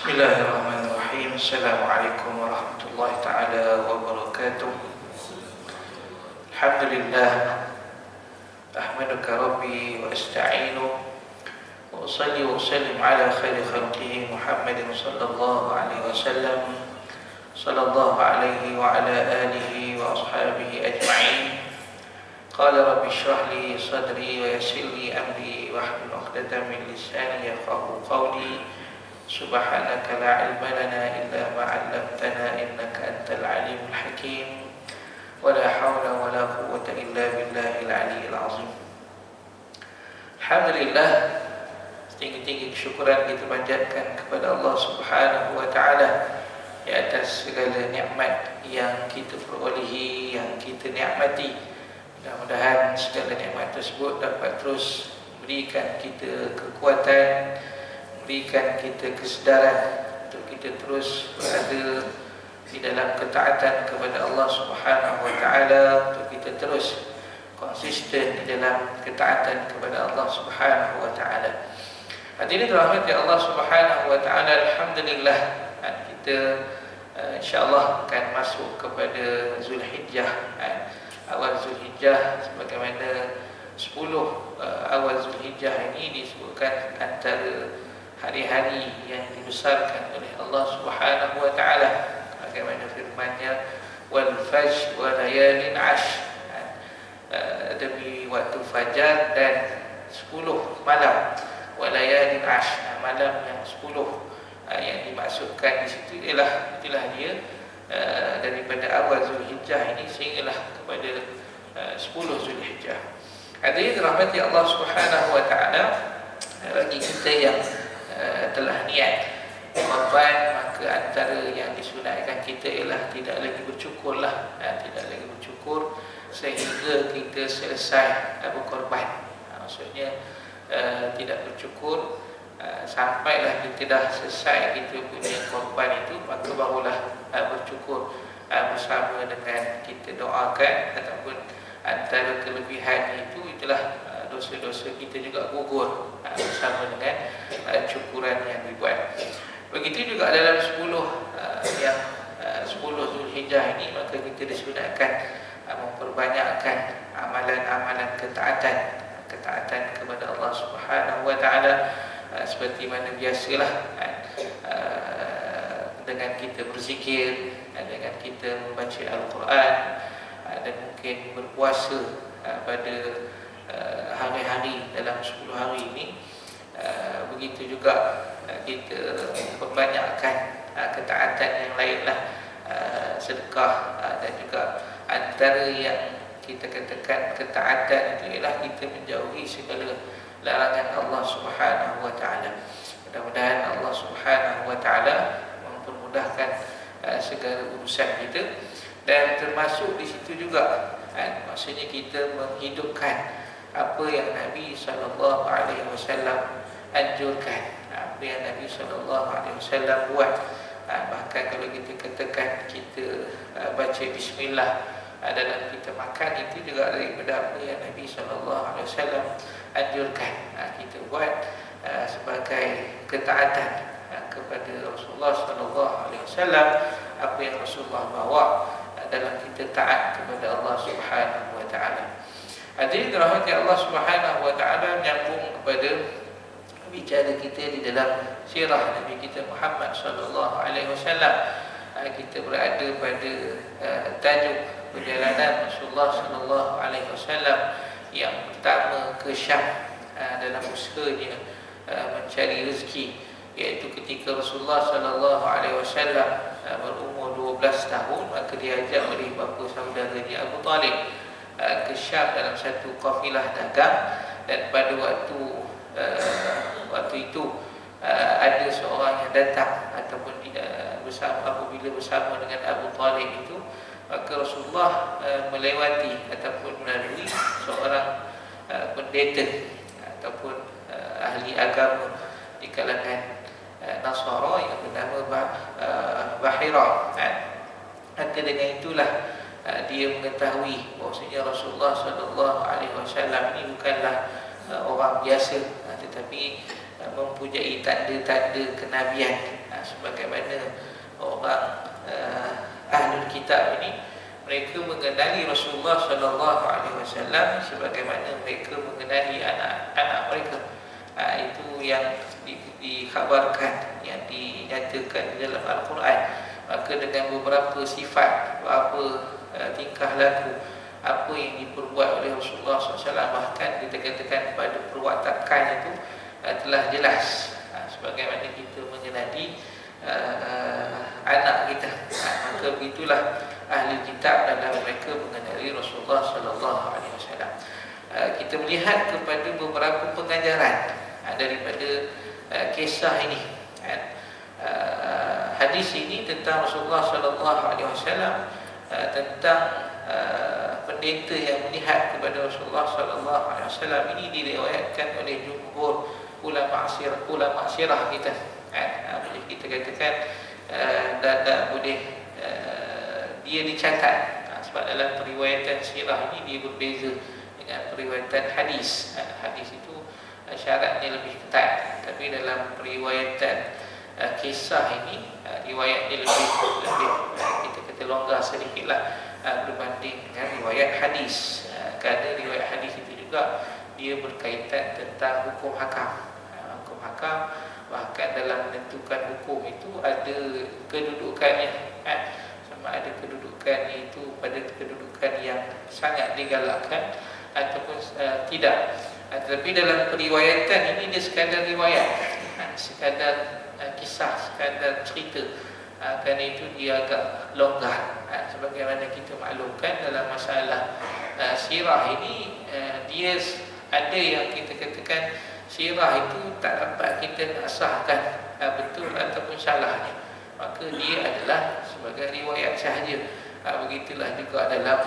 Bismillahirrahmanirrahim. Assalamualaikum warahmatullahi taala wabarakatuh. Alhamdulillah, ahmaduka rabbi wa asta'inu wa usalli wa usallim ala khairi khalqihi Muhammadin sallallahu alaihi wasallam, sallallahu alaihi wa ala alihi wa ashabihi ajma'in. Qala rabbi shrah li sadri wa yassir li amri wahlul 'uqdatam min lisani yafqahu qawli. Subhanaka la ilma lana illa ma 'allamtana innaka antal alimul hakim. Wa la hawla wa la quwwata illa billahil aliyyil azim. Alhamdulillah, setinggi-tinggi kesyukuran kita panjatkan kepada Allah Subhanahu wa taala di atas segala nikmat yang kita perolehi, yang kita nikmati. Mudah-mudahan segala nikmat tersebut dapat terus berikan kita kekuatan, berikan kita kesedaran untuk kita terus berada di dalam ketaatan kepada Allah Subhanahu wa taala, untuk kita terus konsisten di dalam ketaatan kepada Allah Subhanahu wa taala. Hadirin dirahmati Allah Subhanahu wa taala, alhamdulillah kita insya-Allah akan masuk kepada Zulhijjah. Awal Zulhijjah, sebagaimana 10 awal Zulhijjah ini disebutkan antara hari-hari yang dibesarkan oleh Allah Subhanahu wa taala, bagaimana firman-Nya wal fajr wa layalin 'ashr, demi waktu fajar dan 10 malam, wa layalin 'ashr, malam yang 10. Yang dimaksudkan di situ itulah dia daripada awal Zulhijjah ini sehinggalah kepada 10 Zulhijjah. Hadirin dirahmati Allah Subhanahu wa taala, bagi kita yang telah niat korban, maka antara yang disunatkan kita ialah tidak lagi bercukurlah, tidak lagi bercukur sehingga kita selesai berkorban. Maksudnya tidak bercukur sampailah kita dah selesai kita punya korban itu, maka barulah bercukur bersama dengan kita doakan, ataupun antara kelebihan itu itulah dosa-dosa kita juga gugur bersama dengan cukuran yang dibuat. Begitu juga dalam 10 Zulhijjah ini, maka kita disunatkan memperbanyakkan amalan-amalan ketaatan kepada Allah Subhanahu wa taala, seperti mana biasalah dengan kita berzikir, dengan kita membaca Al-Quran, dan mungkin berpuasa pada hari-hari dalam 10 hari ini. Begitu juga kita perbanyakkan ketaatan yang lainlah, sedekah, dan juga antara yang kita katakan ketaatan itu ialah kita menjauhi segala larangan Allah Subhanahu wa taala. Mudah-mudahan Allah Subhanahu wa taala mempermudahkan segala urusan kita, dan termasuk di situ juga maksudnya kita menghidupkan apa yang Nabi sallallahu alaihi wasallam anjurkan, apa yang Nabi sallallahu alaihi wasallam buat. Bahkan kalau kita katakan kita baca bismillah dalam kita makan, itu juga daripada apa yang Nabi sallallahu alaihi wasallam anjurkan kita buat sebagai ketaatan kepada Rasulullah sallallahu alaihi wasallam, apa yang Rasulullah bawa dalam kita taat kepada Allah Subhanahu wa taala. Hadirin dirahmati Allah Subhanahu wa taala, menyambung kepada bicara kita di dalam sirah Nabi kita Muhammad sallallahu alaihi wasallam. Kita berada pada tajuk perjalanan Rasulullah sallallahu alaihi wasallam yang pertama ke Syam dalam usahanya mencari rezeki, iaitu ketika Rasulullah sallallahu alaihi wasallam berumur 12 tahun, maka diajak oleh bapa saudaranya Abu Talib ke Syam dalam satu kafilah dagang. Dan pada waktu itu ada seorang yang datang ataupun apabila bersama dengan Abu Talib itu, maka Rasulullah melewati ataupun melalui seorang pendeta ataupun ahli agama di kalangan Nasara yang bernama Bahira. Maka dengan itulah dia mengetahui bahawasanya Rasulullah sallallahu alaihi wasallam ini bukanlah orang biasa, tetapi mempunyai tanda-tanda kenabian. sebagaimana orang ahlul kitab ini, mereka mengenali Rasulullah sallallahu alaihi wasallam sebagaimana mereka mengenali anak-anak mereka. Itu yang dikhabarkan, yang dinyatakan di dalam Al-Quran. Maka dengan beberapa sifat, beberapa tingkah laku, apa yang diperbuat oleh Rasulullah SAW, bahkan ditekan-tekan pada perwatakan itu telah jelas. Sebagaimana kita mengenali anak kita, maka begitulah ahli kitab dalam mereka mengenali Rasulullah SAW. Kita melihat kepada beberapa pengajaran daripada kisah ini. Hadis ini tentang Rasulullah SAW, tentang pendeta yang melihat kepada Rasulullah SAW ini diriwayatkan oleh jumhur ulama sirah kita. Boleh kita katakan dan boleh dia dicatat, sebab dalam periwayatan sirah ini dia berbeza dengan periwayatan hadis. Hadis itu syaratnya lebih ketat, tapi dalam periwayatan kisah ini riwayatnya lebih kita kata longgar sedikitlah berbanding dengan riwayat hadis. Kerana riwayat hadis itu juga dia berkaitan tentang hukum hakam. Hukum hakam, bahkan dalam menentukan hukum itu ada kedudukannya. Sama ada kedudukannya itu pada kedudukan yang sangat digalakkan ataupun tidak. Tetapi dalam periwayatan ini dia sekadar riwayat, sekadar kisah, sekadar cerita. Kerana itu dia agak longgar. Sebagaimana kita maklumkan dalam masalah sirah ini, dia ada yang kita katakan sirah itu tak dapat kita nak sahkan betul ataupun salahnya, maka dia adalah sebagai riwayat sahaja. Begitulah juga dalam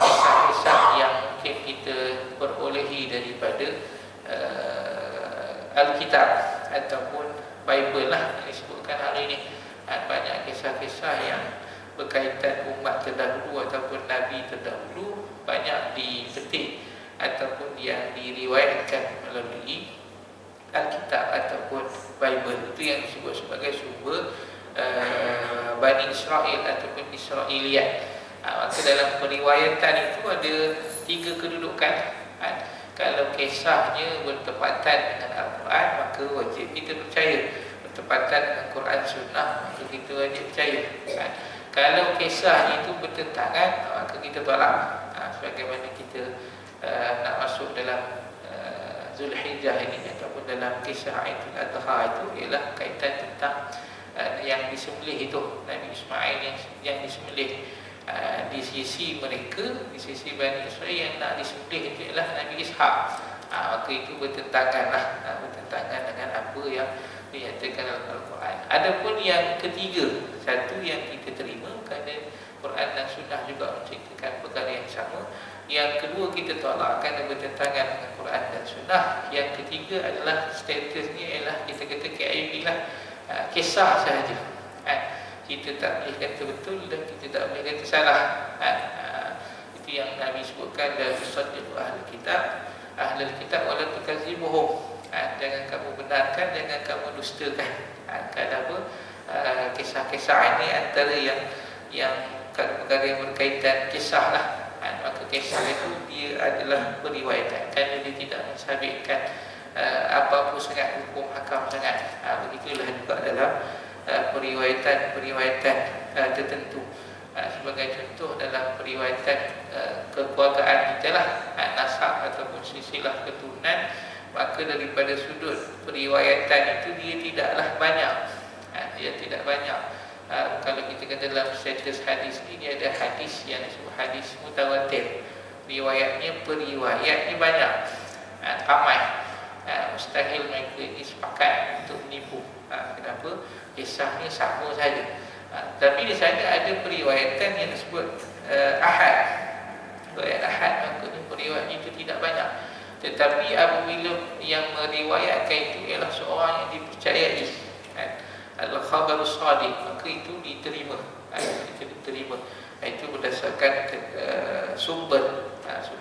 kisah-kisah yang mungkin kita perolehi daripada Alkitab ataupun Bible lah yang disebutkan hari ini. Banyak kisah-kisah yang berkaitan umat terdahulu ataupun Nabi terdahulu banyak dipetik ataupun yang diriwayatkan melalui Alkitab ataupun Bible. Itu yang disebut sebagai sumber Bani Israel ataupun Israiliyat. Maka dalam periwayatan itu ada 3 kedudukan. Kalau kisahnya bertepatan dengan Al-Quran, maka wajib kita percaya. Bertepatan dengan Quran Sunnah, maka kita wajib percaya. Kalau kisahnya itu bertentangan, maka kita tolak. Sebagaimana kita nak masuk dalam Zulhijjah ini ataupun dalam kisah Aidul Adha itu, ialah kaitan tentang yang disembelih itu, Nabi Ismail yang disembelih. Di sisi mereka, di sisi Bani Israel, yang nak disembelih itu ialah Nabi Ishak. Maka itu bertentangan dengan apa yang dinyatakan dalam Al-Quran. Adapun yang ketiga, satu yang kita terima kerana Quran dan Sunnah juga menceritakan perkara yang sama. Yang kedua kita tolak kerana bertentangan dengan Quran dan Sunnah. Yang ketiga adalah statusnya ialah kita kata KIV lah, kisah sahaja. Kita tak boleh kata betul dan kita tak boleh kata salah. Itu yang Nabi sebutkan dalam Tusaddiq Ahlul Kitab. Ahlul Kitab wala tukazibuhum. Jangan kamu benarkan, jangan kamu dustakan. Kenapa? Kisah-kisah ini antara yang perkara yang berkaitan kisah lah. Maka kisah itu dia adalah periwayatan, kerana dia tidak mensabitkan apa-apa sangat hukum hakam sangat. Begitulah juga dalam periwayatan tertentu. Sebagai contoh dalam periwayatan kekeluargaan kita lah, nasab ataupun silsilah keturunan, maka daripada sudut periwayatan itu dia tidaklah banyak. Dia tidak banyak. Kalau kita kata dalam status hadis ni, dia ada hadis yang disebut hadis mutawatir. Periwayatnya banyak, ramai. Mustahil mereka ini sepakat untuk menipu. Kenapa? Kisahnya sama saja. Tapi di sana ada periwayatan yang disebut ahad. Riwayat ahad, maksudnya periwayatnya itu tidak banyak. Tetapi apabila yang meriwayatkan itu ialah seorang yang dipercayai, al-khabarus shadiq, maka itu diterima. Itu diterima. Itu berdasarkan sumber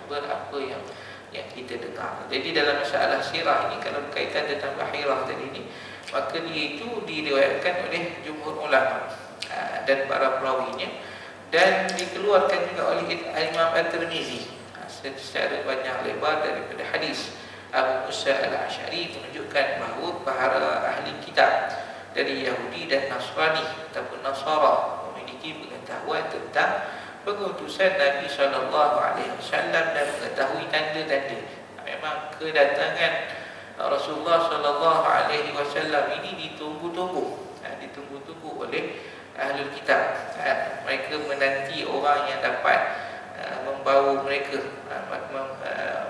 apa yang kita dengar. Jadi dalam masalah sirah ini, kalau berkaitan tentang Bahirah tadi ini, maka dia itu diriwayatkan oleh jumhur ulama dan para perawinya, dan dikeluarkan juga oleh Imam At-Tirmizi secara panjang lebar daripada hadis Abu Musa Al-Asy'ari menunjukkan bahawa para ahli kitab dari Yahudi dan Nasrani ataupun Nasara memiliki pengetahuan tentang pengutusan Nabi SAW dan mengetahui tanda-tanda. Memang kedatangan Rasulullah SAW ini ditunggu-tunggu, ditunggu-tunggu oleh ahli kitab. Mereka menanti orang yang dapat membawa mereka,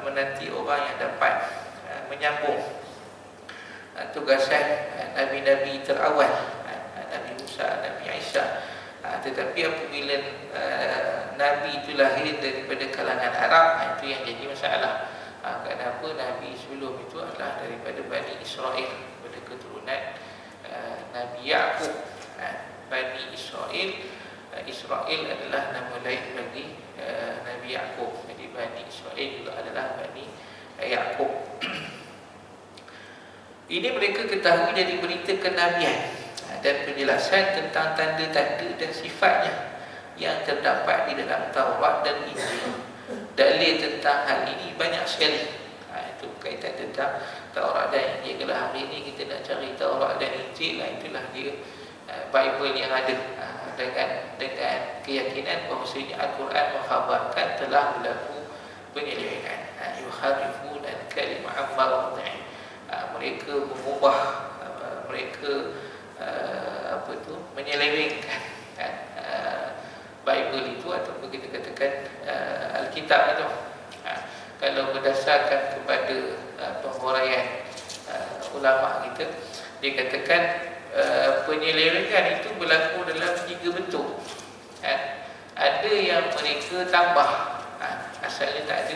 menanti orang yang dapat menyambung tugasan Nabi-Nabi terawal, Nabi Musa, Nabi Isa. Tetapi apabila Nabi itu lahir daripada kalangan Arab, itu yang jadi masalah. Kenapa Nabi sebelum itu adalah daripada Bani Israel, daripada keturunan Nabi Ya'qub. Bani Israel, Israel adalah nama lain bagi Nabi Ya'qub. Jadi Bani Israel juga adalah Bani Ya'qub. Ini mereka ketahui dari berita kenabian dan penjelasan tentang tanda-tanda dan sifatnya yang terdapat di dalam Taurat dan Injil. Dalil tentang hal ini banyak sekali. Itu berkaitan tentang Taurat dan Injil. Kalau hari ini kita nak cari Taurat dan Injil, itulah dia Bible yang ada, dengan keyakinan bahawasanya Al-Quran mengkhabarkan telah berlaku penyelewengan. Yuharifuna al-kalima an mawadhi'i. Mereka mengubah, mereka menyelewengkan Bible itu, ataupun kita katakan Alkitab itu. Kalau berdasarkan kepada penghuraian ulama kita, dia katakan penyelewengan itu berlaku dalam 3 bentuk. Ada yang mereka tambah, asalnya tak ada,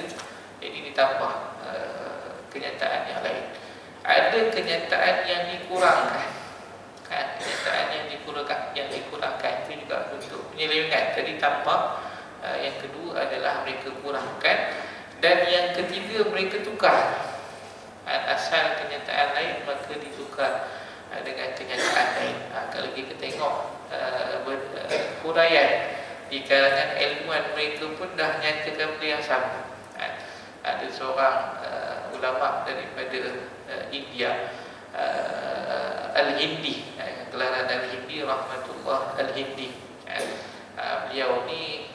jadi ditambah kenyataan yang lain. Ada kenyataan yang dikurangkan, kenyataan yang dikurangkan itu juga bentuk penyelewengan. Jadi tambah. Yang kedua adalah mereka kurangkan, dan yang ketiga mereka tukar. Asal kenyataan lain maka ditukar dengan kenyataan lain. Kalau kita tengok huraian di kalangan ilmuwan, mereka pun dah nyatakan benda yang sama. Ada seorang ulama daripada India, Al-Hindi, gelaran Al-Hindi, Rahmatullah Al-Hindi. Beliau ni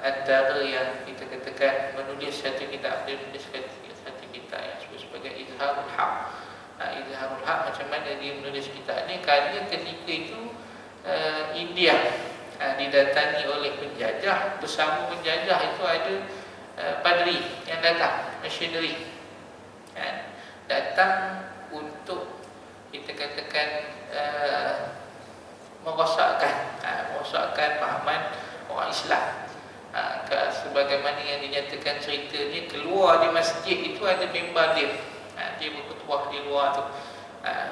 antara yang kita katakan menulis satu kitab, dia menulis satu kitab yang disebut sebagai Izharul Haq. Izharul Haq, macam mana dia menulis kitab ni? Kerana ketika itu India didatangi oleh penjajah. Bersama penjajah itu ada padri yang datang, missionary, datang untuk kita katakan merosakkan pahaman orang Islam. Sebagaimana yang dinyatakan cerita ni, keluar di masjid itu ada mimbar dia, dia berkhutbah di luar tu.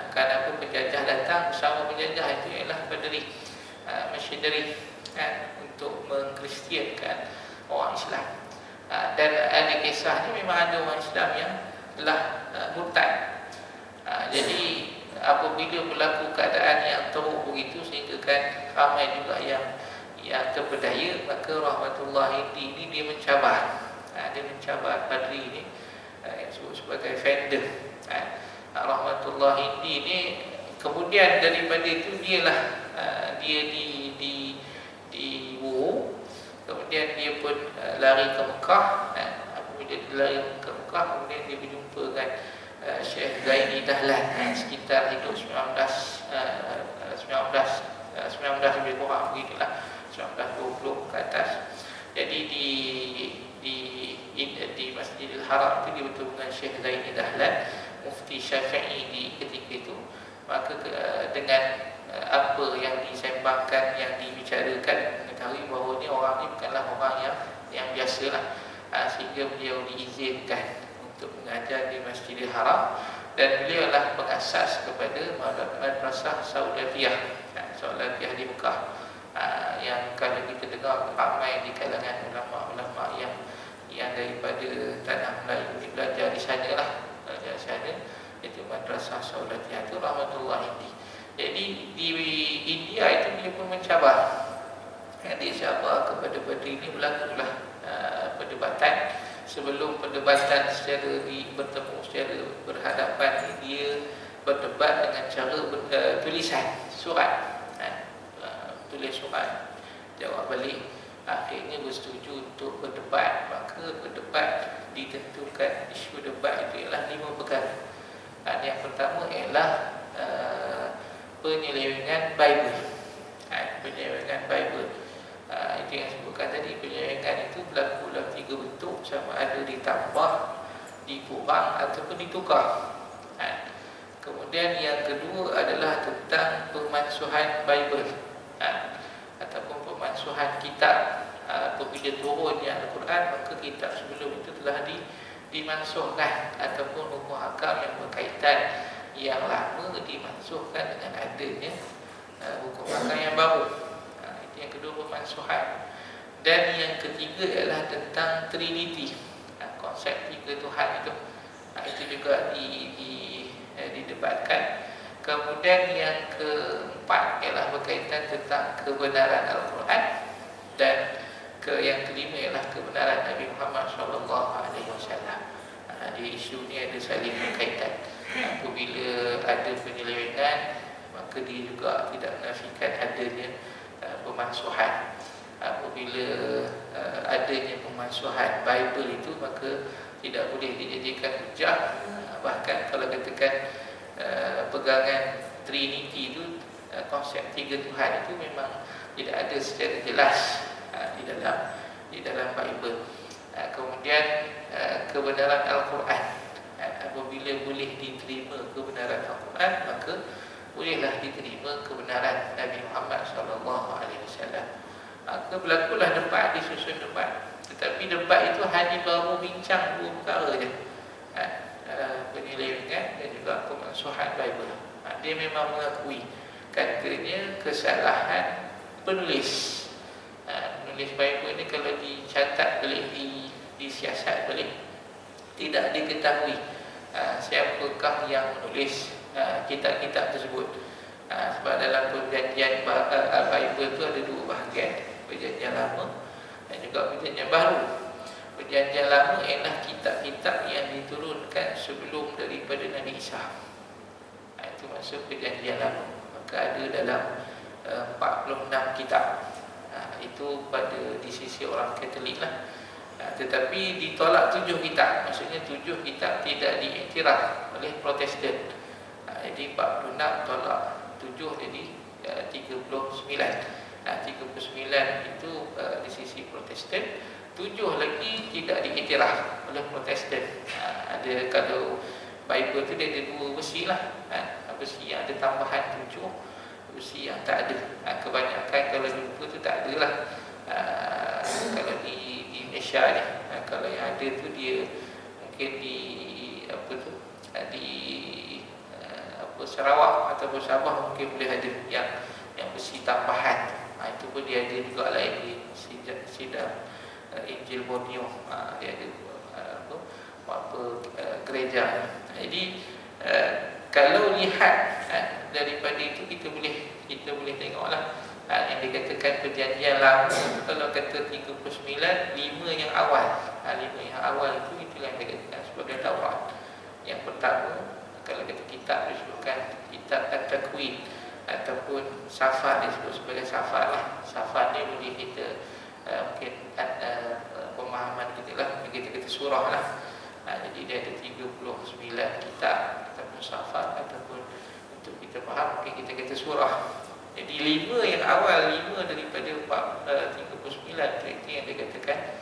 Kenapa penjajah datang? Bersama penjajah itu ialah padri, missionary, untuk mengkristiankan orang Islam. Dan ada kisahnya, memang ada orang Islam yang telah murtad. Jadi apabila berlaku keadaan yang teruk begitu, sehingga kan ramai juga yang terpedaya, maka Rahmatullah ini dia mencabar, padri ini, yang disebut sebagai vendor. Rahmatullah ini kemudian daripada itu dia dibunuh. Kemudian dia pun lari ke Mekah. Apabila dia lari ke Mekah, kemudian dia berjumpa dengan Syekh Zaini Dahlan, sekitar hidup 19 lebih kurang begitulah, 1920 ke atas. Jadi di Masjidil Haram itu dia bertemu dengan Syekh Zaini Dahlan, Mufti Syafi'i di ketika itu. Maka dengan apa yang disembangkan, yang dibicarakan, mengetahui bahawa ni orang ni bukanlah orang yang biasalah, sehingga beliau diizinkan untuk mengajar di Masjidil Haram. Dan beliau adalah pengasas kepada Madrasah Saudatiyah di Mekah, yang kalau kita dengar ramai di kalangan ulama-ulama yang daripada tanah Melayu belajar di sana lah, belajar di sana. itu Madrasah Saudatiyatul Rahmatullah Hindi. Jadi di India itu dia pun mencabar. Jadi insya-Allah kepada ini berlakulah perdebatan. Sebelum perdebatan secara bertemu secara berhadapan, dia berdebat dengan cara tulisan surat. Tulis surat, jawab balik. Akhirnya bersetuju untuk berdebat. Maka berdebat ditentukan, isu debat itu ialah 5 perkara. Yang pertama ialah penyelewengan Bible. Penyelewengan Bible. Itu yang sebutkan tadi. Penyelewengan itu berlaku dalam 3 bentuk, sama ada ditambah, dikurang ataupun ditukar. Kemudian yang kedua adalah tentang pemansuhan Bible, ataupun pemansuhan kitab. Apabila turunnya Al-Quran, maka kitab sebelum itu telah dimansuhkan, ataupun hukum hakam yang berkaitan yang lama dimansuhkan dengan adanya hukum hakam yang baru. Itu yang kedua, pemansuhan. Dan yang ketiga ialah tentang Trinity, konsep 3 Tuhan itu. Itu juga didebatkan. Kemudian yang keempat ialah berkaitan tentang kebenaran Al-Quran, dan yang kelima ialah kebenaran Nabi Muhammad SAW. Di isu ni ada saling berkaitan. Apabila ada penyelewengan, maka dia juga tidak menafikan adanya pemansuhan. Apabila adanya pemansuhan Bible itu, maka tidak boleh dijadikan hujah. Bahkan kalau katakan pegangan Trinity itu, konsep 3 Tuhan itu memang tidak ada secara jelas di dalam Bible. Kemudian kebenaran Al-Quran, apabila boleh diterima kebenaran Al-Quran, maka bolehlah diterima kebenaran Nabi Muhammad SAW. Maka berlakulah debat, disusun debat. Tetapi debat itu hanya baru bincang 2 perkara saja, penyelewengan dan juga pemansuhan Bible. Dia memang mengakui, katanya kesalahan penulis. Penulis Bible ini kalau dicatat balik, disiasat balik, tidak diketahui siapakah yang menulis kitab-kitab tersebut. Sebab dalam perjanjian Bible itu ada 2 bahagian, perjanjian lama dan juga perjanjian baru. Perjanjian lama ialah kitab-kitab yang diturunkan sebelum daripada Nabi Isa. Itu maksud perjanjian lama. Maka ada dalam 46 kitab. Itu di sisi orang Katolik lah. Tetapi ditolak 7 kitab. Maksudnya 7 kitab tidak diiktiraf oleh Protestan. Jadi 46 tolak 7, jadi 39. 39 itu di sisi Protestan. 7 lagi tidak diiktiraf oleh Protestan. Ada, kalau Bible tu dia ada 2 versi lah. Versi yang ada tambahan 7, versi yang tak ada. Kebanyakan kalau jumpa tu tak ada lah. Kalau di Malaysia ni, kalau yang ada tu dia mungkin di Sarawak ataupun Sabah mungkin boleh ada yang versi tambahan. Itu pun dia ada juga lain di sidang Injil Borneo. Dia ada gereja. Jadi kalau lihat daripada itu, kita boleh tengoklah yang dikatakan perjanjian lama. Kalau kata 39, 5 yang awal, 5 yang awal itu yang dikatakan sebagai Taurat. Yang pertama, kalau kata kitab disebutkan kitab At-Takwin ataupun Safat, disebut sebagai Safat lah. Safat ni boleh kita mungkin pemahaman kita lah, kita kata surah lah. Jadi dia ada 39 kitab ataupun Safat, ataupun untuk kita faham mungkin kita kata surah. Jadi 5 yang awal, 5 daripada 39 itu yang dikatakan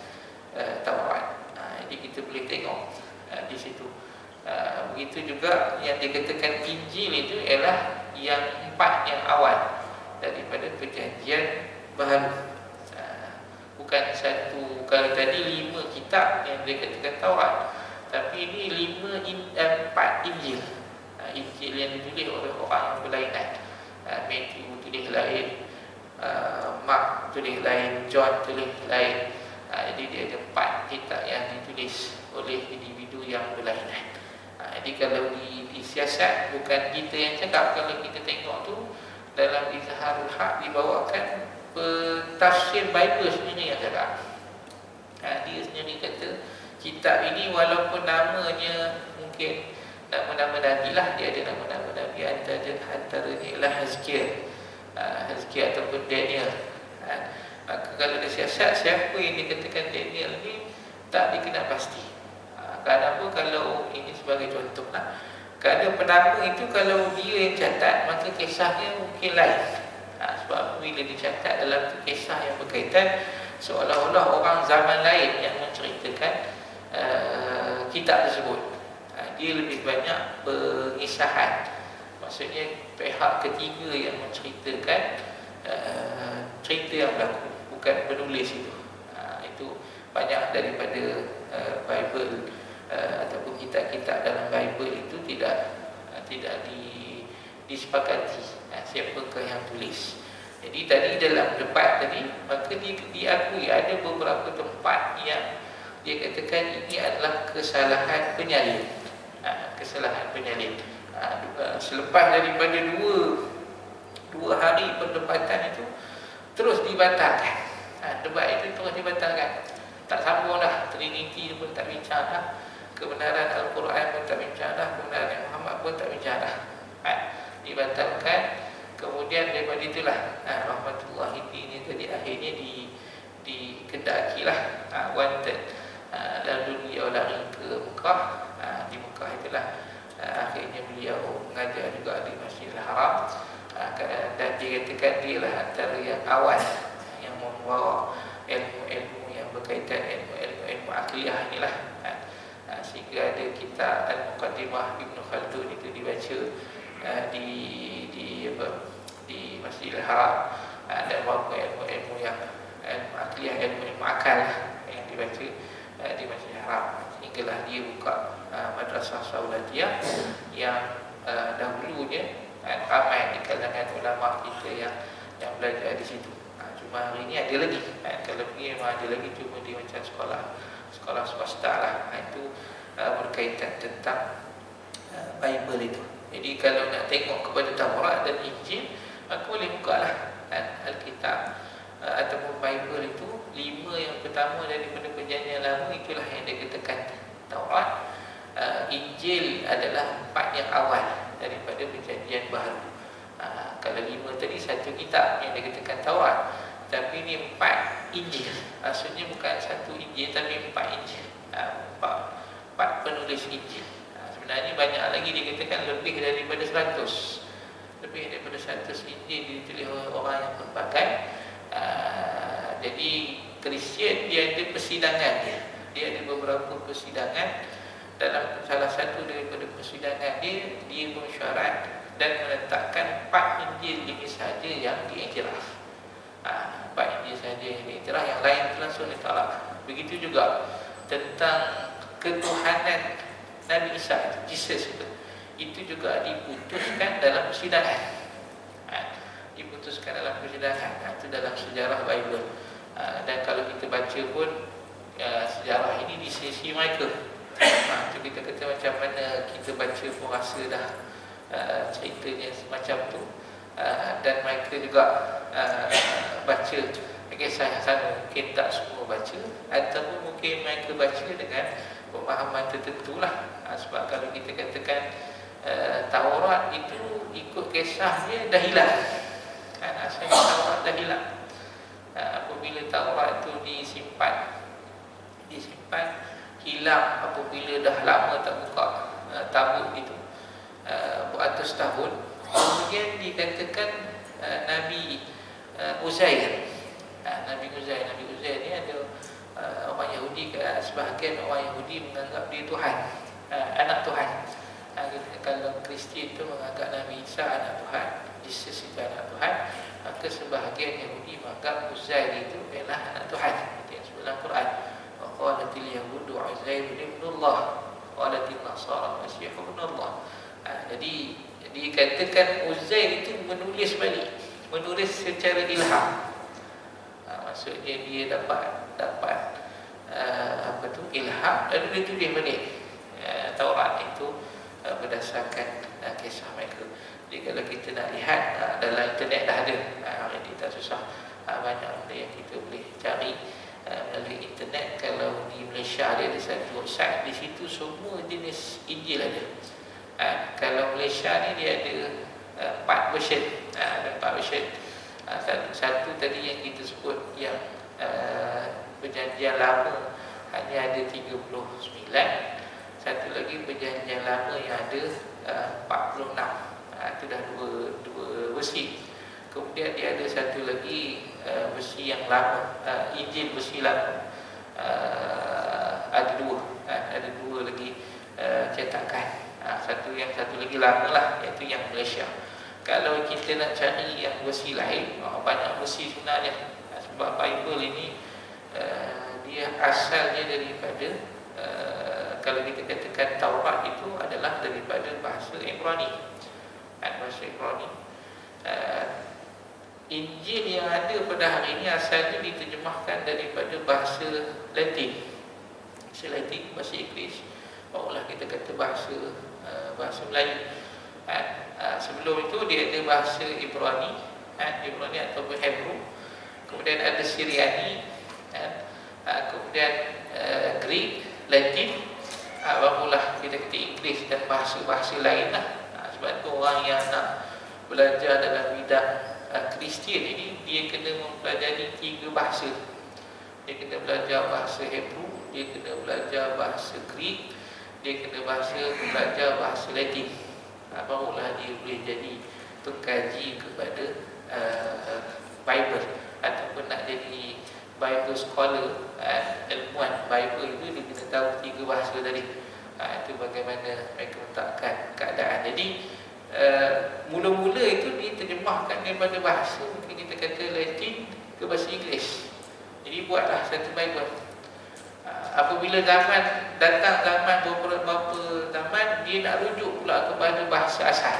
Taurat. Jadi kita boleh tengok di situ. Begitu juga yang dikatakan Injil itu ialah yang 4 yang awal daripada perjanjian baru. Bukan satu, kalau tadi 5 kitab yang dikatakan Taurat, tapi ini 4 Injil. Injil yang ditulis oleh orang berlainan. Matthew tulis lain, Mark tulis lain, John tulis lain. Jadi dia ada 4 kitab yang ditulis oleh individu yang berlainan. Jadi kalau di disiasat, bukan kita yang cakap. Kalau kita tengok tu dalam Izharul Haq dibawakan tafsir Bible sendiri yang cakap. Dia sendiri kata kitab ini walaupun namanya mungkin nama-nama Nabi lah, dia ada nama-nama Nabi, antaranya ialah Hazkiah ataupun Daniel. Maka kalau dia siasat, siapa yang dikatakan Daniel ni tak dikenal pasti. Kenapa? Kalau ini sebagai contoh lah, kerana penama itu kalau dia yang catat, maka kisahnya mungkin lain. Sebab bila dicatat dalam kisah yang berkaitan, seolah-olah orang zaman lain yang menceritakan kitab tersebut. Dia lebih banyak pengisahan, maksudnya pihak ketiga yang menceritakan cerita yang berlaku, bukan penulis itu. Itu banyak daripada Bible ataupun kitab-kitab dalam Bible itu tidak disepakati siapakah yang tulis. Jadi tadi dalam debat tadi, maka diakui ada beberapa tempat yang dia katakan ini adalah kesalahan penyalin. Kesalahan penyalin. Selepas daripada dua hari perdebatan itu terus dibatalkan. Debat itu terus dibatalkan. Tak sambung dah. Trinity pun tak bincang dah. Kebenaran Al-Quran pun tak bincang dah. Kebenaran Muhammad pun tak bincang dah. Dibatalkan. Kemudian daripada itulah rahmatullahi ini tadi akhirnya dikedakilah wanted. Lalu beliau lari ke Mekah. Di Mekah itulah akhirnya beliau mengajar juga di Masjidil Haram. Dan dikatakan dia lah antara yang awal yang membawa ilmu-ilmu yang berkaitan ilmu akliyah inilah. Sehingga ada kitab Al-Muqaddimah Ibn Khaldun itu dibaca di Masjidil Haram, dan beberapa ilmu-ilmu yang ilmu akliyah, ilmu akal yang dibaca di Masjidil Haram. Sehinggalah dia buka madrasah Saulatiyah yang dahulunya ramai di kalangan ulama kita yang belajar di situ. Cuma hari ini ada lagi. Kalau pergi memang ada lagi, cuma dia macam sekolah swasta lah. Itu berkaitan tentang Bible itu. Jadi kalau nak tengok kepada Taurat dan Injil, maka boleh buka lah Alkitab ataupun Bible itu. 5 yang pertama daripada perjanjian lama itulah yang dikatakan Taurat. Injil adalah 4 yang awal daripada perjanjian baru. Kalau 5 tadi satu kitab yang dikatakan Taurat, tapi ini 4 Injil. Maksudnya bukan satu Injil tapi 4 Injil. 4 penulis Injil. Sebenarnya banyak lagi dikatakan lebih daripada 100. Lebih daripada 100 Injil ditulis oleh orang yang berbagai. Jadi Kristian dia ada persidangan dia. Dia ada beberapa persidangan. Dalam salah satu daripada persidangan dia mesyuarat dan meletakkan 4 Injil ini saja yang diiktiraf. 4 Injil saja yang diiktiraf, yang lain langsung ditolak. Begitu juga tentang ketuhanan Nabi Isa, Jesus itu juga diputuskan dalam persidangan. Diputuskan dalam persidangan. Itu dalam sejarah Bible. Dan kalau kita baca pun sejarah ini di sisi mereka. Itu kita kata macam mana kita baca pun rasa dah ceritanya semacam tu. Dan mereka juga baca kisah yang sama. Mungkin tak semua baca, ataupun mungkin mereka baca dengan pemahaman tertentu lah. Sebab kalau kita katakan Taurat itu ikut kisahnya dah hilang. Asalnya Taurat dah hilang. Apabila Taurat itu disimpan hilang apabila dah lama tak buka tabut itu beratus tahun. Kemudian dikatakan Nabi Uzair. Nabi Uzair ni ada orang Yahudi, sebahagian orang Yahudi menganggap dia Tuhan, anak Tuhan. Kalau Kristian itu menganggap Nabi Isa anak Tuhan, Yesus itu anak Tuhan, maka sebahagian Yahudi menganggap Uzair itu adalah anak Tuhan. Itu yang disebut dalam Quran. Qalatil yahudu Uzair ibnullah, qalatil nasara Masih ibnullah. Jadi dikatakan Uzair itu menulis balik, menulis secara ilham. Maksudnya dia dapat apa tu ilham, lalu dia tulis balik Taurat itu berdasarkan kisah mereka. Jadi kalau kita nak lihat dalam internet dah ada, hari ini tak susah, banyak benda yang kita boleh cari melalui internet. Kalau di Malaysia ada satu website, di situ semua jenis Injil ada. Kalau Malaysia ni dia ada 4 version, ada 4 version. Satu tadi yang kita sebut yang Perjanjian Lama hanya ada 39. Satu lagi Perjanjian Lama yang ada 46. Itu dah dua versi. Kemudian dia ada satu lagi versi yang lama, Injil versi lama, ada dua lagi cetakan. Satu lagi lama lah, iaitu yang Malaysia. Kalau kita nak cari yang versi lain, banyak versi sebenarnya. Sebab Bible ini dia asalnya daripada kalau kita katakan Taurat itu adalah daripada bahasa Ibrani. Bahasa Ibrani. Injil yang ada pada hari ini asalnya diterjemahkan daripada bahasa Latin. Bahasa Inggeris. Barulah kita kata bahasa Melayu. Sebelum itu dia ada bahasa Ibrani, Ibrani atau Hebrew. Kemudian ada Syriani, kemudian Greek, Latin, barulah kita kata Inggeris dan bahasa-bahasa lain lah. Sebab tu orang yang nak belajar dalam bidang Kristian ini, dia kena mempelajari 3 bahasa. Dia kena belajar bahasa Hebrew, dia kena belajar bahasa Greek, dia kena belajar bahasa Latin. Barulah dia boleh jadi pengkaji kepada Bible, ataupun nak jadi Bible scholar, ilmuwan Bible itu dia kena tahu 3 bahasa tadi. Itu bagaimana mereka letakkan keadaan. Jadi mula-mula itu diterjemahkan daripada bahasa, mungkin kita kata Latin ke bahasa Inggeris. Jadi buatlah satu Bible. Apabila zaman datang beberapa zaman, dia nak rujuk pula kepada bahasa asal.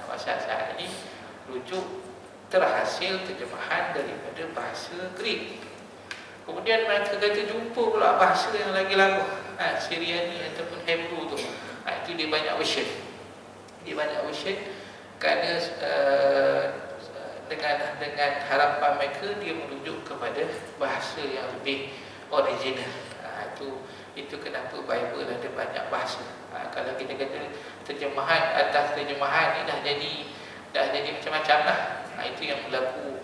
Bahasa asal ini rujuk terhasil terjemahan daripada bahasa Greek. Kemudian mereka kata jumpa pula bahasa yang lagi lama, Syriani ataupun Hebrew tu. Itu dia banyak version. Kerana dengan harapan mereka dia merujuk kepada bahasa yang lebih original. Itu kenapa Bible ada banyak bahasa. Kalau kita kata terjemahan atas terjemahan ni dah jadi macam-macam lah. Itu yang berlaku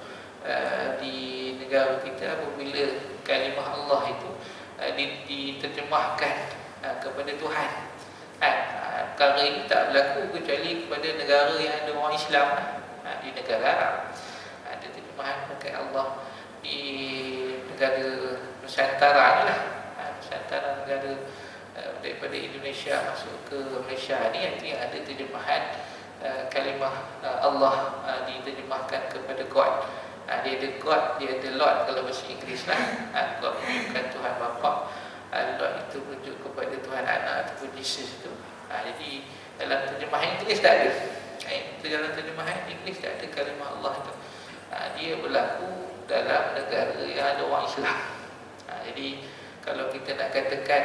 di negara kita apabila kalimah Allah itu diterjemahkan kepada Tuhan. Perkara ini tak berlaku kecuali kepada negara yang ada orang Islam. Di negara Arab ada terjemahan pakai Allah. Di negara Nusantara ni lah, Nusantara negara daripada Indonesia masuk ke Malaysia ni, yang ada terjemahan kalimah Allah diterjemahkan kepada God. Dia ada God, dia ada Lord kalau bahasa Inggeris lah. God bukan Tuhan Bapa, Lord itu merujuk kepada Tuhan Anak ataupun Jesus itu. Jadi dalam terjemahan Inggeris tak ada. Dalam terjemahan Inggeris tak ada kalimah Allah itu. Dia berlaku dalam negara yang ada orang Islam. Jadi kalau kita nak katakan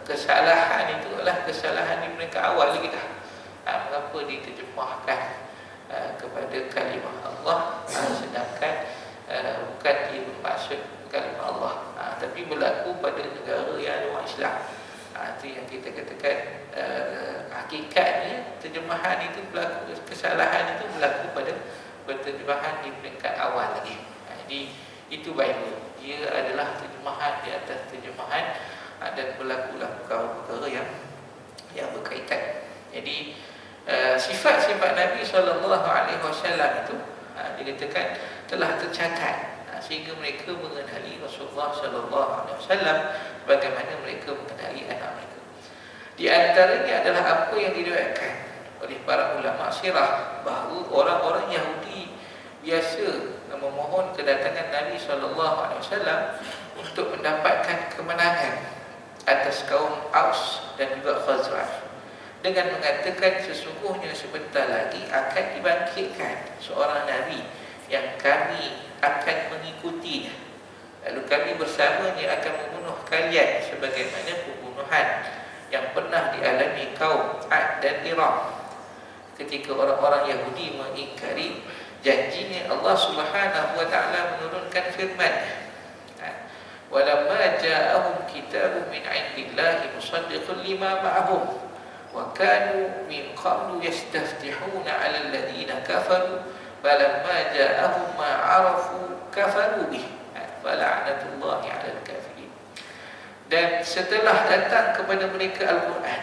kesalahan itu adalah kesalahan di mereka awal lagi dah. Mengapa diterjemahkan kepada kalimah Allah, sedangkan bukan dia bermaksud kalimah Allah, tapi berlaku pada negara yang ada orang Islam. Itu yang kita katakan hakikatnya terjemahan itu berlaku, kesalahan itu berlaku pada penterjemahan di peringkat awal lagi. Jadi itu Bible, dia adalah terjemahan di atas terjemahan, dan berlakulah perkara-perkara yang berkaitan. Jadi sifat-sifat Nabi SAW itu dikatakan telah tercatat, sehingga mereka mengenali Rasulullah SAW bagaimana mereka mengenali anak mereka. Di antaranya adalah apa yang diriwayatkan oleh para ulama sirah, bahawa orang-orang Yahudi biasa memohon kedatangan Nabi SAW untuk mendapatkan kemenangan atas kaum Aus dan juga Khazraj, dengan mengatakan sesungguhnya sebentar lagi akan dibangkitkan seorang Nabi yang kami akan mengikutinya, lalu kami bersamanya akan membunuh kalian sebagaimana pembunuhan yang pernah dialami kaum Ad dan Iram ketika orang-orang Yahudi mengingkari janjinya Allah Subhanahu wa taala menurunkan firman-Nya. Walamma ja'ahum kitabun min 'indillahi musaddiqun lima ma'ahum wa kanu min qablu yastaftihuna 'ala alladhina kafaru falamma ja'ahum ma 'arafu kafaru bih fala'natullahi 'alal kafirin. Dan setelah datang kepada mereka Al-Quran,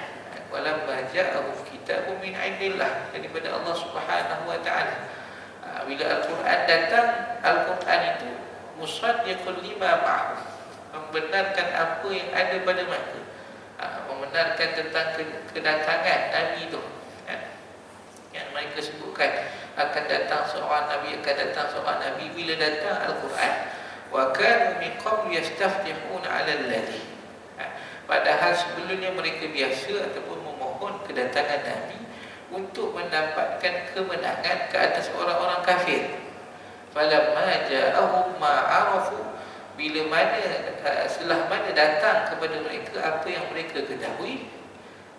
walamma ja'ahum kitabun min 'indillah, daripada Allah Subhanahu wa taala. Bila Al-Quran datang, Al-Quran itu musaddiqun lima ma'ahum, membenarkan apa yang ada pada mereka, membenarkan tentang kedatangan Nabi itu, yang mereka sebutkan akan datang seorang Nabi, akan datang seorang Nabi. Bila datang Al-Quran, wa kanu min qablu yastaftihuna 'ala alladhi, padahal sebelumnya mereka biasa ataupun memohon kedatangan Nabi untuk mendapatkan kemenangan ke atas orang-orang kafir. Falamma ja'ahum ma 'arafu, bila mana setelah mana datang kepada mereka apa yang mereka ketahui,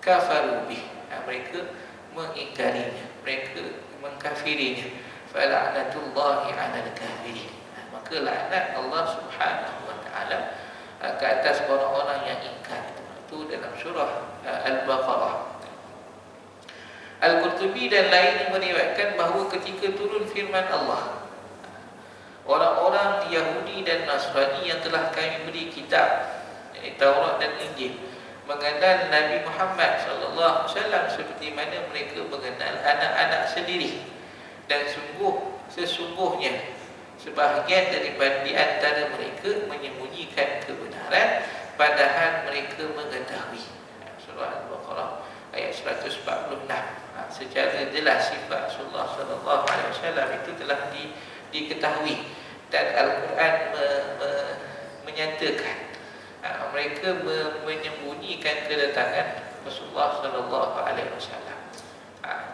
kafaru bih, mereka mengingkarinya, mereka mengkafirinya. Fala'natullahi 'alal kafirin, maka laknat Allah Subhanahu wa taala ke atas orang-orang yang ingkar. Itu dalam surah Al-Baqarah. Al-Qurtubi dan lain meriwayatkan bahawa ketika turun firman Allah, orang-orang Yahudi dan Nasrani yang telah kami beri kitab, Taurat dan Injil, mengenal Nabi Muhammad sallallahu alaihi wasallam seperti mana mereka mengenal anak-anak sendiri. Dan sesungguhnya sebahagian daripada di antara mereka menyembunyikan kebenaran padahal mereka mengetahui. Surah Al-Baqarah ayat 146. Secara jelas sifat Rasulullah sallallahu alaihi wasallam itu telah diketahui, dan Al-Quran menyatakan mereka menyembunyikan kedatangan Rasulullah sallallahu alaihi wasallam.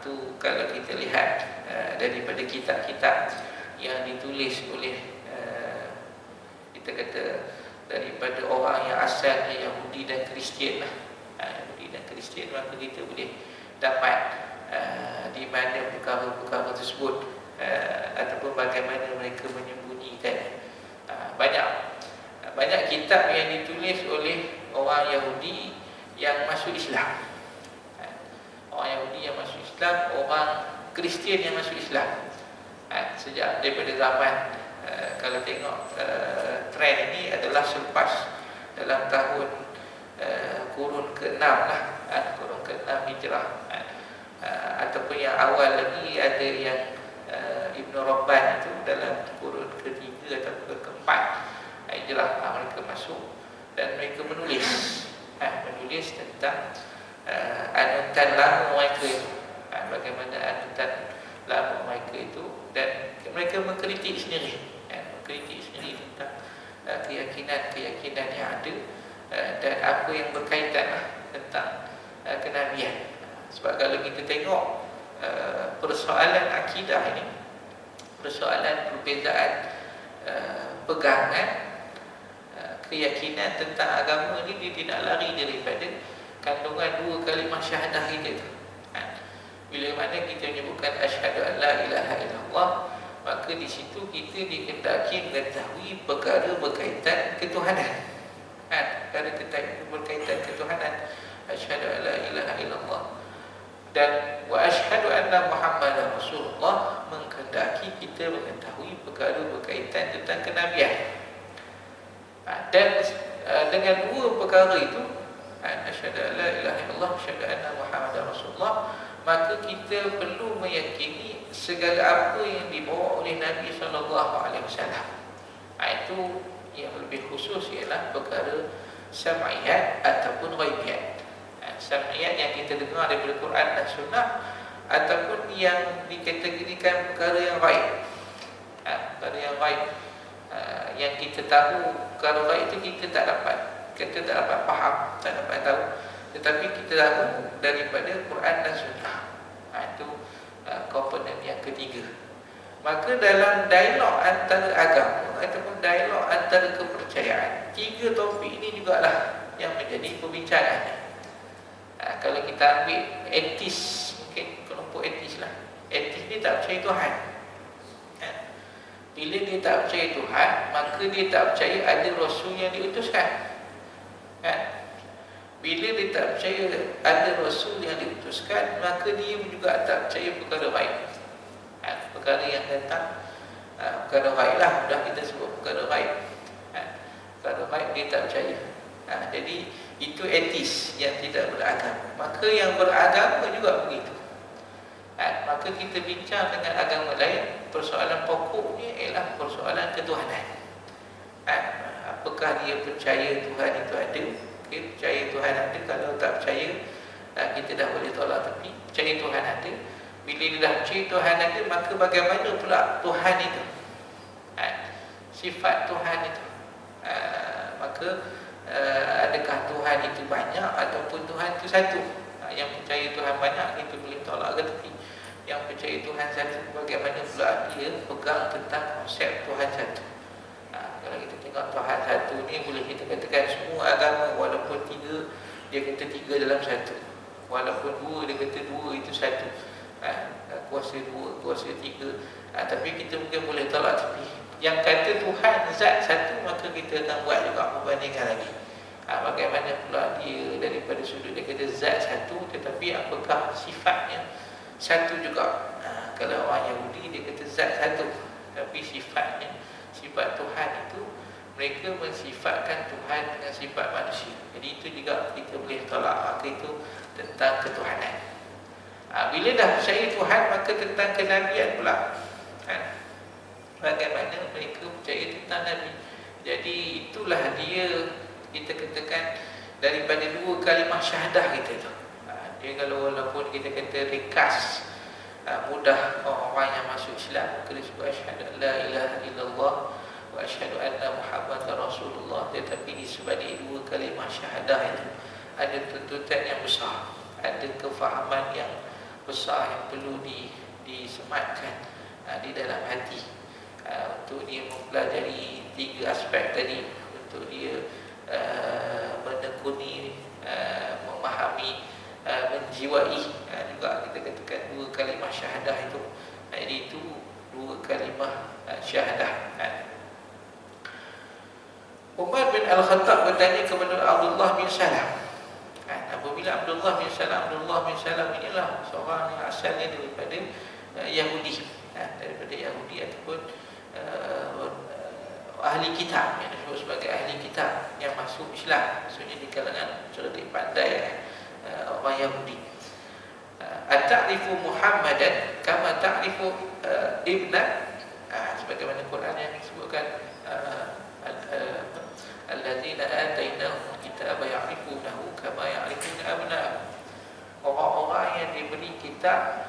Itu kalau kita lihat daripada kitab-kitab yang ditulis oleh kita kata daripada orang yang asalnya Yahudi dan Kristian lah. Yahudi dan Kristian, maka kita boleh dapat di mana perkara-perkara tersebut ataupun bagaimana mereka menyembunyikan. Banyak kitab yang ditulis oleh orang Yahudi yang masuk Islam, orang Yahudi yang masuk Islam, orang Kristian yang masuk Islam. Sejak daripada zaman kalau tengok trend ini adalah selepas dalam tahun kurun ke-6 lah, kurun ke-6 Hijrah, ataupun yang awal lagi ada yang Ibn Rabban itu dalam kurun ke-3 atau ke-4 Hijrah, mereka masuk dan mereka menulis tentang anutan lama mereka itu, bagaimana anutan lama mereka itu, dan mereka mengkritik sendiri, tentang keyakinan yang ada dan apa yang berkaitan tentang kenabian. Sebab kalau kita tengok persoalan akidah ini, persoalan perbezaan pegangan keyakinan tentang agama ini, dia tidak lari daripada kandungan dua kalimah syahadah kita itu. Bila mana kita menyebutkan asyhadu an la ilaha illallah, maka di situ kita dikendaki mengetahui perkara berkaitan ketuhanan. Perkara berkaitan ketuhanan, asyhadu an la ilaha illallah. Dan wa asyhadu anna Muhammadar Rasulullah, menghendaki kita mengetahui perkara berkaitan tentang kenabian. Dan dengan dua perkara itu, asyhadu an la ilaha illallah, asyhadu anna Muhammadar Rasulullah, maka kita perlu meyakini segala apa yang dibawa oleh Nabi SAW. Itu yang lebih khusus ialah perkara sam'iyat ataupun ghaibiyat. Sam'iyat yang kita dengar daripada Quran dan Sunnah, ataupun yang dikategorikan perkara yang ghaib. Perkara yang ghaib, yang kita tahu perkara ghaib itu kita tak dapat faham, tak dapat tahu, tetapi kita tahu daripada Quran dan Sunnah. Itu komponen yang ketiga. Maka dalam dialog antara agama ataupun dialog antara kepercayaan, tiga topik ini jugalah yang menjadi perbincangan. Kalau kita ambil etis, mungkin kelompok etis lah. Etis dia tak percaya Tuhan. Bila dia tak percaya Tuhan, maka dia tak percaya ada Rasul yang diutuskan. Bila dia tak percaya ada Rasul yang diutuskan, maka dia juga tak percaya perkara baik. Perkara yang datang, perkara baik lah, mudah kita sebut perkara baik. Perkara baik dia tak percaya. Jadi itu etis yang tidak beragama. Maka yang beragama juga begitu. Maka kita bincang dengan agama lain, persoalan pokoknya ialah persoalan ketuhanan. Apakah dia percaya Tuhan itu ada? Percaya Tuhan ada. Kalau tak percaya, kita dah boleh tolak tepi. Percaya Tuhan ada. Bila dia dah percaya Tuhan ada, maka bagaimana pula Tuhan itu? Sifat Tuhan itu. Maka adakah Tuhan itu banyak ataupun Tuhan itu satu? Yang percaya Tuhan banyak, kita boleh tolak ke tepi. Yang percaya Tuhan satu, bagaimana pula dia pegang tentang konsep Tuhan satu? Kalau kita tengok Tuhan satu ni, boleh kita katakan semua agama, walaupun tiga, dia kata tiga dalam satu. Walaupun dua, dia kata dua itu satu. Kuasa dua, kuasa tiga. Tapi kita mungkin boleh tolak tepi. Yang kata Tuhan zat satu, maka kita akan buat juga perbandingan lagi. Bagaimana pula dia daripada sudut dia kata zat satu, tetapi apakah sifatnya satu juga? Kalau orang Yahudi dia kata zat satu, tapi sifatnya, sifat Tuhan itu, mereka mensifatkan Tuhan dengan sifat manusia. Jadi itu juga kita boleh tolak. Maka itu tentang ketuhanan. Bila dah percaya Tuhan, maka tentang kenabian pula. Bagaimana mereka percaya tentang Nabi. Jadi itulah dia, kita katakan daripada dua kalimah syahadah kita tu. Dia kalau walaupun kita kata ringkas, mudah orang yang masuk Islam, maka dia sebut asyhadu an la ilaha illallah wa asyhadu anna Muhammadar Rasulullah. Tetapi di sebalik dua kalimah syahadah itu ada tuntutan yang besar, ada kefahaman yang besar yang perlu disematkan di dalam hati, untuk dia mempelajari tiga aspek tadi, untuk dia menekuni, memahami, menjiwai, juga kita katakan dua kalimah syahadah itu. Jadi itu dua kalimah syahadah. Umar bin Al-Khattab bertanya kepada Abdullah bin Salam. Apabila Abdullah bin Salam inilah seorang yang asalnya daripada Yahudi, daripada Yahudi ataupun ahli kitab, yang disebut sebagai ahli kitab yang masuk Islam, maksudnya di kalangan cerdik pandai orang Yahudi. Ata'rifu Muhammadan kama ta'rifu ibna, sebagaimana Quran yang disebutkan alladzina atainahum kitaba ya'rifunahu kama ya'rifuna abna'ahum. Orang-orang yang diberi kitab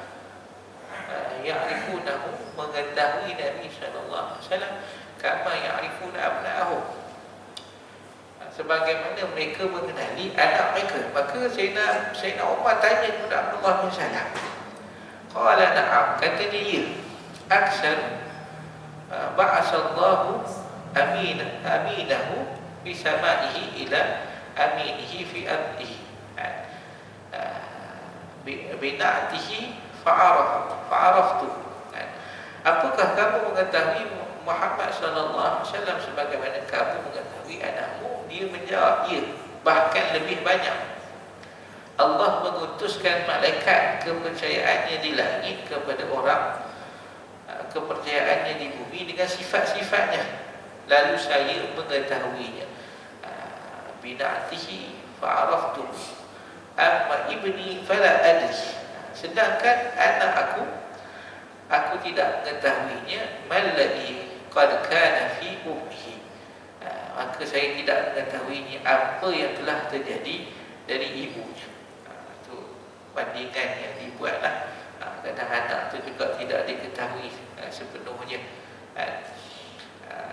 ya'rifunahu, mengetahui Nabi sallallahu alaihi wasallam, kama ya'rifuna abna'ahum, sebagaimana mereka mengenali anak mereka. Maka Sayyidina Umar tanya kepada Abdullah bin Salam. Qala na'am, katanya ya. Aksar ba'asallahu aminahu bisama'ihi ila aminihi fi amrihi bina'atihi fa'araftu. Apakah kamu mengetahui Muhammad sallallahu alaihi wasallam sebagaimana kamu mengetahui anakmu? Dia menjawab, ya, bahkan lebih banyak. Allah mengutuskan malaikat, kepercayaannya di langit kepada orang, kepercayaannya di bumi dengan sifat-sifatnya, lalu saya mengetahuinya. Bina'atihi fa'araftu amma ibni fala adri, sedangkan anak aku tidak mengetahuinya. Malladhi qad kana fi ummihi, maka saya tidak mengetahuinya apa yang telah terjadi dari ibunya. Itu bandingan yang dibuatlah. Kadang anak itu juga tidak diketahui sepenuhnya.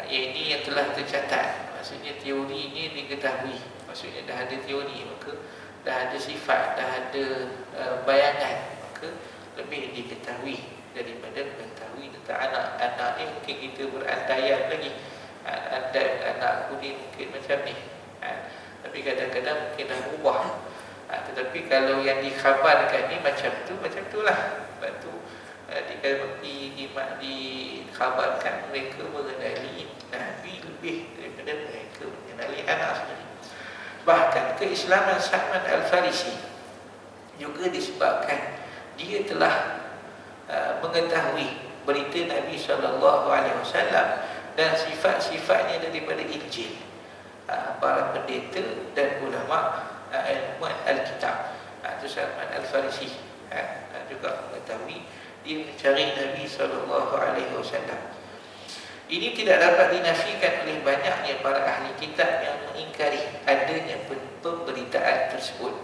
Ini yang telah tercatat, maksudnya teori ini diketahui, maksudnya dah ada teori, maka dah ada sifat, dah ada bayangan, maka lebih diketahui daripada mengetahui tentang anak ni. Mungkin kita berandaian lagi, andai anak aku ni mungkin macam ni, tapi kadang-kadang mungkin dah berubah. Tetapi kalau yang dikhabarkan ni macam tu lah. Sebab tu dikhabarkan mereka mengenali Nabi lebih daripada mereka mengenali anak sendiri. Bahkan keislaman Salman Al-Farisi juga disebabkan dia telah mengetahui berita Nabi SAW dan sifat-sifatnya daripada Injil. Para pendeta dan ulama ilmu Alkitab, itu Salman Al-Farisi juga mengetahui, dia mencari Nabi SAW. Ini tidak dapat dinafikan oleh banyaknya para ahli kitab yang mengingkari adanya pemberitaan tersebut,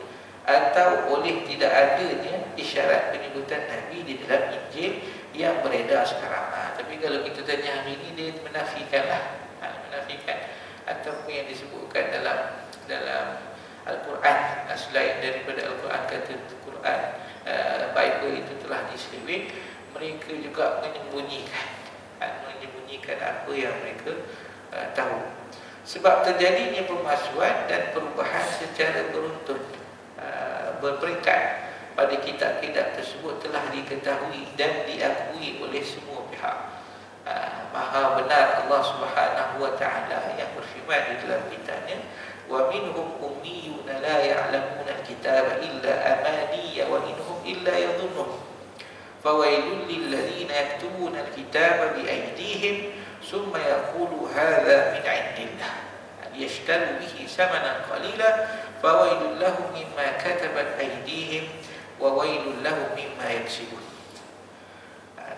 atau oleh tidak adanya isyarat penyebutan Nabi di dalam Injil yang beredar sekarang. Tapi kalau kita tanya hari ini, dia menafikanlah, menafikan ataupun yang disebutkan dalam Al-Quran, selain daripada Al-Quran kata Quran, Bible itu telah diseleweng. Mereka juga menyembunyikan apa yang mereka tahu. Sebab terjadinya pemalsuan dan perubahan secara beruntun berperingkat pada kitab-kitab tersebut telah diketahui dan diakui oleh semua pihak. Maha benar Allah Subhanahu wa taala yang berfirman di dalam kitabnya, wa minhum ummiyun la ya'lamuna al-kitaba illa amaniya wa inhum illa yadhunnun fawailul lil ladzina yaktubuna al-kitaba bi aydihim thumma yaqulu hadza min 'indillah liyashtaru bihi samanan qalila fawailul lahum mimma katabat aydihim wa wailul lahum mimma yaksibun.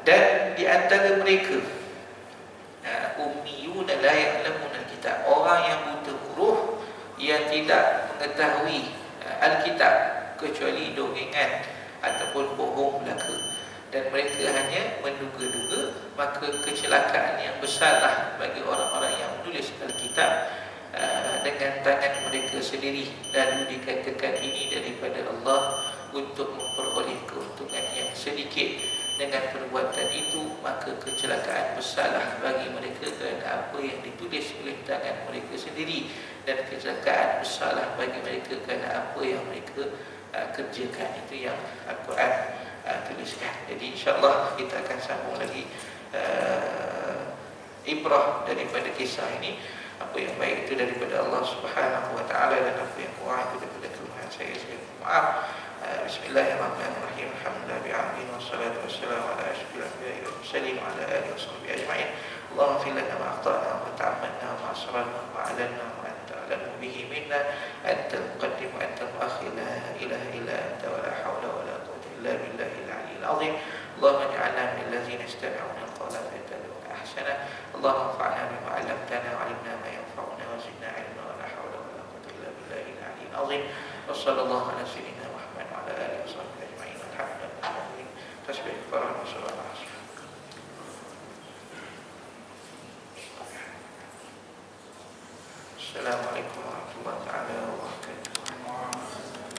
Dan di antara mereka ummiyun la ya'lamuna al-kitab, orang yang buta huruf yang tidak mengetahui Alkitab kecuali dongeng ataupun bohong belaka, dan mereka hanya menduga-duga, maka kecelakaan yang besarlah bagi orang-orang yang menulis Alkitab dengan tangan mereka sendiri, lalu dikatakan ini daripada Allah untuk memperoleh keuntungan yang sedikit. Dengan perbuatan itu, maka kecelakaan besarlah bagi mereka kerana apa yang ditulis oleh tangan mereka sendiri, dan kecelakaan besarlah bagi mereka kerana apa yang mereka kerjakan. Itu yang Al-Quran tuliskan. Jadi insyaAllah kita akan sambung lagi ibrah daripada kisah ini. Apa yang baik itu daripada Allah Subhanahu wa taala, dan apa yang kurang itu daripada Tuhan saya. Maaf. Bismillahirrahmanirrahim. Alhamdulillah bi'alamin, wassalatu wassalamu ala asyrafil anbiya'i wal mursalin wa ala alihi washabbihi ajma'in. Allahumma fir lana ma akhtana wa ta'ammalna wa asrarna wa a'lanna wa anta a'lamu bihi minna, anta al-muqaddim wa anta al-mu'akhir, la ilaha illa anta wa la hawla wa la quwwata illa billahil 'aliyyil 'azim. Allahumma ij'alna min allazina yastami'una al-qawla fayattabi'una ahsana. Allahumma anfa'na bima 'allamtana wa 'allimna ma yanfa'una wa zidna 'ilma wa la hawla wa la quwwata illa billahil 'aliyyil 'azim. Wa sallallahu ala sayyidina Muhammad wa ala alihi washabbihi ajma'in. Alhamdulillah. Tasbih para rasulullah. Assalamualaikum warahmatullahi wabarakatuh.